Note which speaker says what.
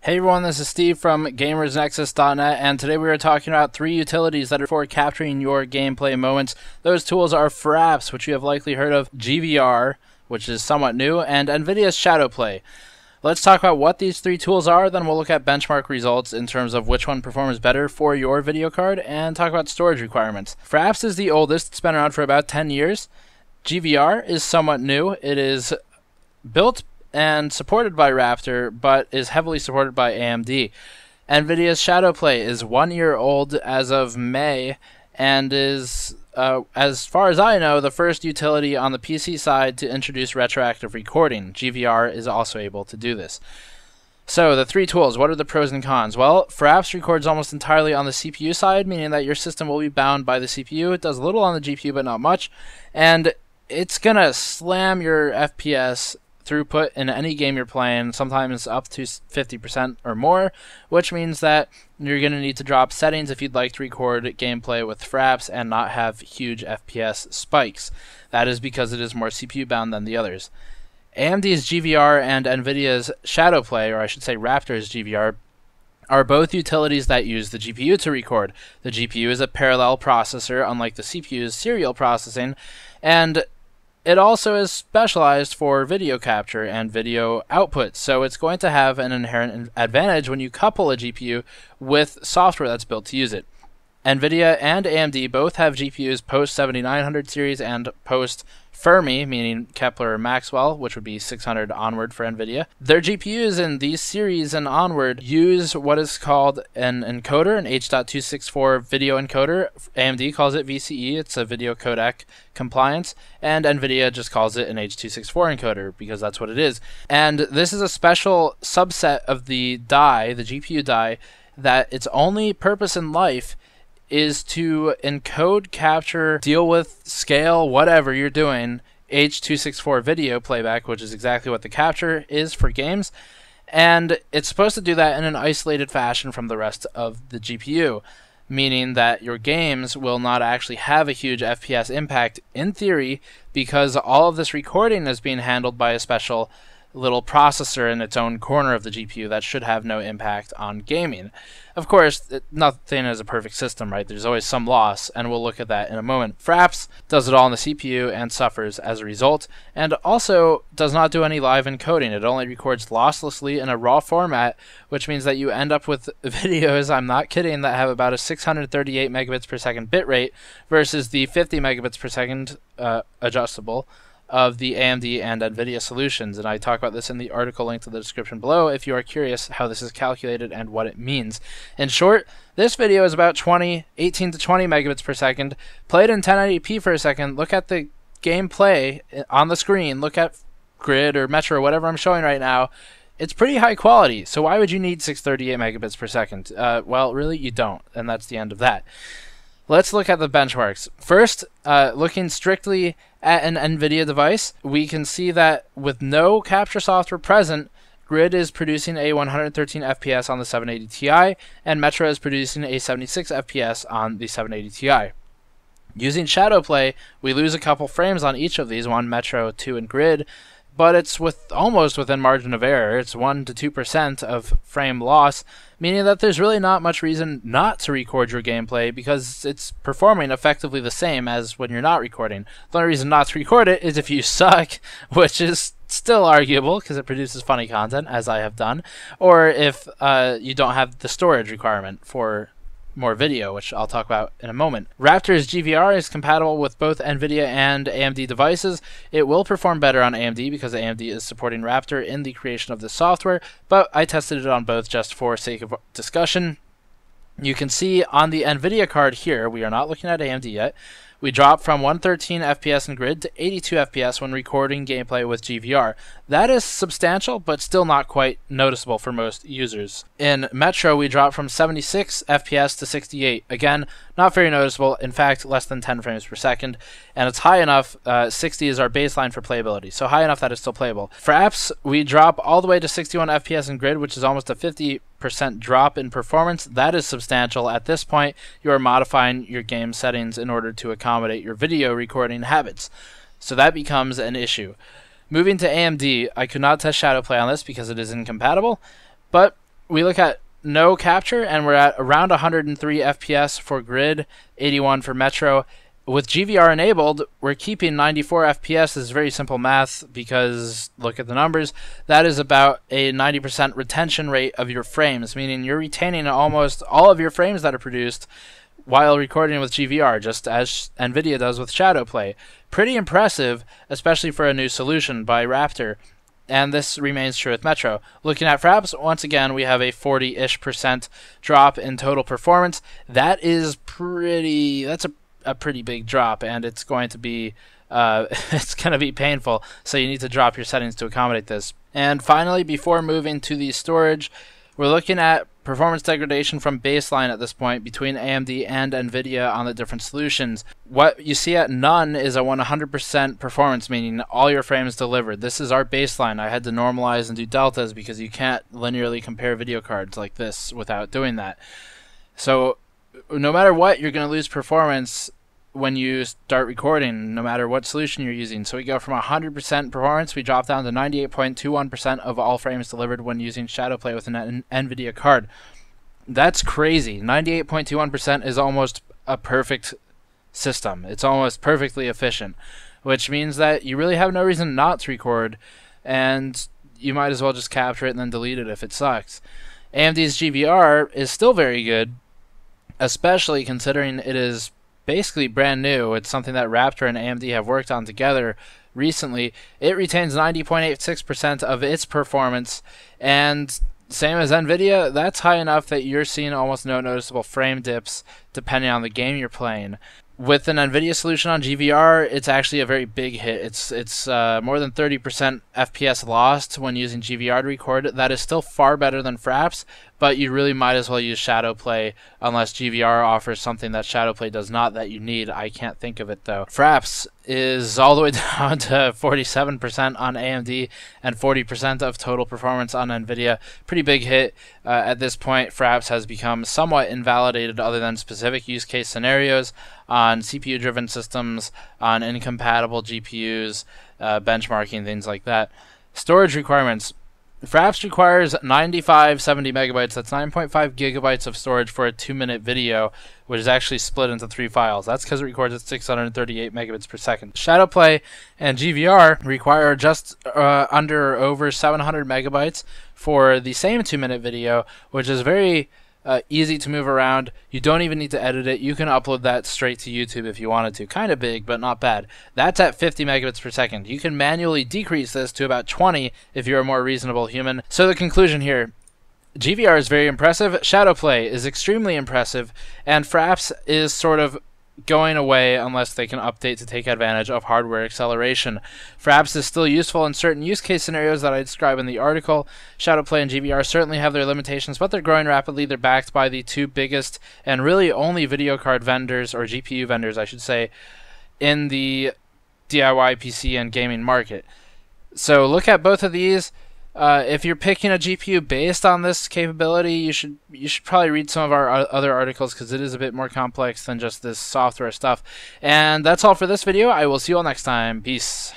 Speaker 1: Hey everyone, this is Steve from GamersNexus.net, and today we are talking about 3 utilities that are for capturing your gameplay moments. Those tools are Fraps, which you have likely heard of, GVR, which is somewhat new, and nVidia's ShadowPlay. Let's talk about what these 3 tools are, then we'll look at benchmark results in terms of which one performs better for your video card, and talk about storage requirements. Fraps is the oldest, it's been around for about 10 years. GVR is somewhat new. It is built and supported by Raptr, but is heavily supported by AMD. nVidia's ShadowPlay is 1 year old as of May, and is, as far as I know, the first utility on the PC side to introduce retroactive recording. GVR is also able to do this. So, the 3 tools, what are the pros and cons? Well, Fraps records almost entirely on the CPU side, meaning that your system will be bound by the CPU. It does a little on the GPU, but not much. And it's going to slam your FPS throughput in any game you're playing, sometimes up to 50% or more, which means that you're going to need to drop settings if you'd like to record gameplay with Fraps and not have huge FPS spikes. That is because it is more CPU bound than the others. AMD's GVR and nVidia's ShadowPlay, or I should say Raptr's GVR, are both utilities that use the GPU to record. The GPU is a parallel processor, unlike the CPU's serial processing, and it also is specialized for video capture and video output, so it's going to have an inherent advantage when you couple a GPU with software that's built to use it. nVidia and AMD both have GPUs post-7900 series and post-Fermi, meaning Kepler or Maxwell, which would be 600 onward for NVIDIA. Their GPUs in these series and onward use what is called an encoder, an H.264 video encoder. AMD calls it VCE, it's a video codec compliance, and NVIDIA just calls it an H.264 encoder because that's what it is. And this is a special subset of the die, the GPU die, that its only purpose in life is to encode, capture, deal with, scale, whatever you're doing, H.264 video playback, which is exactly what the capture is for games, and it's supposed to do that in an isolated fashion from the rest of the GPU, meaning that your games will not actually have a huge FPS impact in theory because all of this recording is being handled by a special little processor in its own corner of the GPU that should have no impact on gaming. Of course, nothing is a perfect system, right? There's always some loss, and we'll look at that in a moment. Fraps does it all on the CPU and suffers as a result, and also does not do any live encoding. It only records losslessly in a raw format, which means that you end up with videos, I'm not kidding, that have about a 638 megabits per second bitrate versus the 50 megabits per second adjustable of the AMD and NVIDIA solutions, and I talk about this in the article linked in the description below if you are curious how this is calculated and what it means. In short, this video is about 18 to 20 megabits per second, played in 1080p for a second. Look at the gameplay on the screen, look at Grid or Metro or whatever I'm showing right now. It's pretty high quality, so why would you need 638 megabits per second? Well, really, you don't, and that's the end of that. Let's look at the benchmarks. First, looking strictly at an NVIDIA device, we can see that with no capture software present, Grid is producing a 113 FPS on the 780 Ti, and Metro is producing a 76 FPS on the 780 Ti. Using ShadowPlay, we lose a couple frames on each of these, one Metro, 2 in Grid, but it's almost within margin of error. It's 1 to 2% of frame loss, meaning that there's really not much reason not to record your gameplay because it's performing effectively the same as when you're not recording. The only reason not to record it is if you suck, which is still arguable because it produces funny content, as I have done, or if you don't have the storage requirement for more video, which I'll talk about in a moment. Raptr's GVR is compatible with both NVIDIA and AMD devices. It will perform better on AMD because AMD is supporting Raptr in the creation of this software, but I tested it on both just for sake of discussion. You can see on the NVIDIA card here, we are not looking at AMD yet, we dropped from 113 FPS in Grid to 82 FPS when recording gameplay with GVR. That is substantial, but still not quite noticeable for most users. In Metro, we dropped from 76 FPS to 68. Again, not very noticeable, in fact, less than 10 frames per second, and it's high enough, 60 is our baseline for playability, so high enough that it's still playable. For apps, we drop all the way to 61 FPS in Grid, which is almost a 50% drop in performance. That is substantial. At this point, you are modifying your game settings in order to accommodate your video recording habits, so that becomes an issue. Moving to AMD, I could not test ShadowPlay on this because it is incompatible, but we look at no capture, and we're at around 103 FPS for grid, 81 for metro. With GVR enabled, we're keeping 94 FPS. This is very simple math because look at the numbers. That is about a 90% retention rate of your frames, meaning you're retaining almost all of your frames that are produced while recording with GVR, just as nVidia does with ShadowPlay. Pretty impressive, especially for a new solution by Raptr. And this remains true with Metro. Looking at Fraps, once again, we have a 40-ish% drop in total performance. That's a pretty big drop, and it's going to be painful, so you need to drop your settings to accommodate this. And finally, before moving to the storage, we're looking at performance degradation from baseline at this point between AMD and nVidia on the different solutions. What you see at none is a 100% performance, meaning all your frames delivered. This is our baseline. I had to normalize and do deltas because you can't linearly compare video cards like this without doing that. So no matter what, you're going to lose performance when you start recording, no matter what solution you're using. So we go from 100% performance, we drop down to 98.21% of all frames delivered when using ShadowPlay with an nVidia card. That's crazy. 98.21% is almost a perfect system. It's almost perfectly efficient, which means that you really have no reason not to record, and you might as well just capture it and then delete it if it sucks. AMD's GVR is still very good, especially considering it is basically brand new. It's something that Raptr and AMD have worked on together recently. It retains 90.86% of its performance, and same as nVidia, that's high enough that you're seeing almost no noticeable frame dips depending on the game you're playing. With an nVidia solution on GVR, it's actually a very big hit. It's more than 30% FPS lost when using GVR to record. That is still far better than Fraps, but you really might as well use ShadowPlay unless GVR offers something that ShadowPlay does not that you need. I can't think of it though. Fraps is all the way down to 47% on AMD and 40% of total performance on nVidia. Pretty big hit. At this point, Fraps has become somewhat invalidated other than specific use case scenarios on CPU-driven systems, on incompatible GPUs, benchmarking, things like that. Storage requirements. Fraps requires 9570 megabytes. That's 9.5 gigabytes of storage for a 2-minute video, which is actually split into 3 files. That's because it records at 638 megabits per second. ShadowPlay and GVR require just under or over 700 megabytes for the same 2-minute video, which is very easy to move around. You don't even need to edit it. You can upload that straight to YouTube if you wanted to. Kind of big, but not bad. That's at 50 megabits per second. You can manually decrease this to about 20 if you're a more reasonable human. So the conclusion here, GVR is very impressive, ShadowPlay is extremely impressive, and Fraps is sort of going away unless they can update to take advantage of hardware acceleration. Fraps is still useful in certain use case scenarios that I describe in the article. ShadowPlay and GVR certainly have their limitations, but they're growing rapidly. They're backed by the 2 biggest and really only video card vendors, or GPU vendors I should say, in the DIY PC and gaming market. So look at both of these. If you're picking a GPU based on this capability, you should probably read some of our other articles because it is a bit more complex than just this software stuff. And that's all for this video. I will see you all next time. Peace.